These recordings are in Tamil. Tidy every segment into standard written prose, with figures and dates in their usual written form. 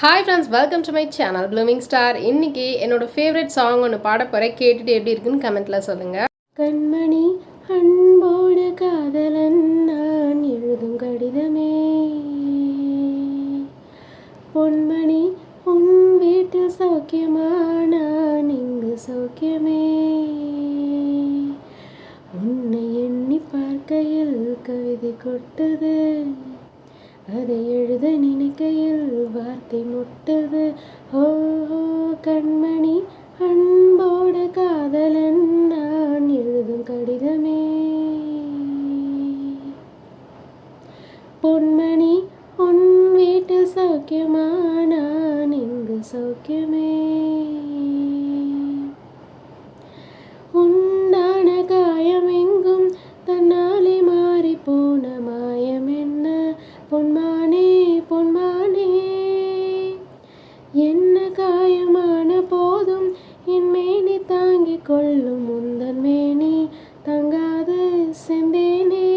Hi friends, welcome to my channel blooming star. இன்னைக்கு என்னோட ஃபேவரட் சாங் ஒன்று பாட போகிறேன். கேட்டுட்டு எப்படி இருக்குன்னு கமெண்ட்ல சொல்லுங்கள். கண்மணி அன்போடு காதலன் நான் எழுதும் கடிதமே, பொன்மணி உன் வீட்டில் சௌக்கியமா, நான் இங்கு சௌக்கியமே, உன்னை எண்ணி பார்க்கையில் கவிதை கொட்டது, அதை எழுத நினைக்கையில் வார்த்தை முட்டது. ஓ கண்மணி அன்போடு காதலன் நான் எழுதும் கடிதமே, பொன்மணி உன் வீட்டில் சௌக்கியமா, நான் இங்கு சௌக்கியமே, உண்டான காயம் எங்கும் தன்னாலே மாறி போன மாயம் என்ன, பொன்மானே பொன்மானே, என்ன காயமான போதும் என் மேனி தாங்கிக் கொள்ளும், முந்தன் மேனி தங்காது செந்தேனே,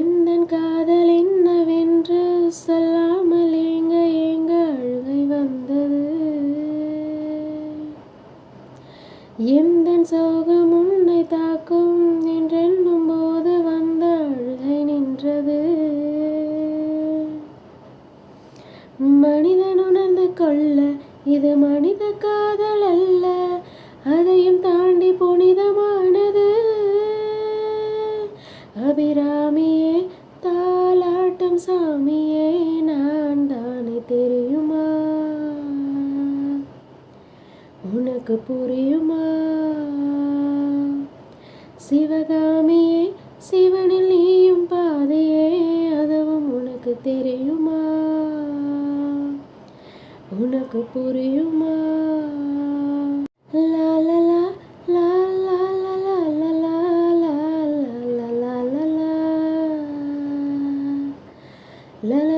எந்தன் காதல் என்னவென்று சொல்லாமல் ஏங்க ஏங்க அழுகை வந்தது, எந்தன் சோகம் உன்னை தாக்கும் என்றென்னும் போது வந்த அழுகை நின்றது. மனிதன் உணர்ந்து கொள்ள இது மனித காதல் அல்ல, அதையும் தாண்டி புனிதமானது. அபிராமியே தாலாட்டம் சாமியே, நான் தானே தெரியுமா, உனக்கு புரியுமா, சிவகாமியே சிவனில் நீயும் பாதையே, அதுவும் உனக்கு தெரியுமா, உனக்கு புரியுமா. லா லா லா லா லா லா லா லா லா லா லா லா லா லா.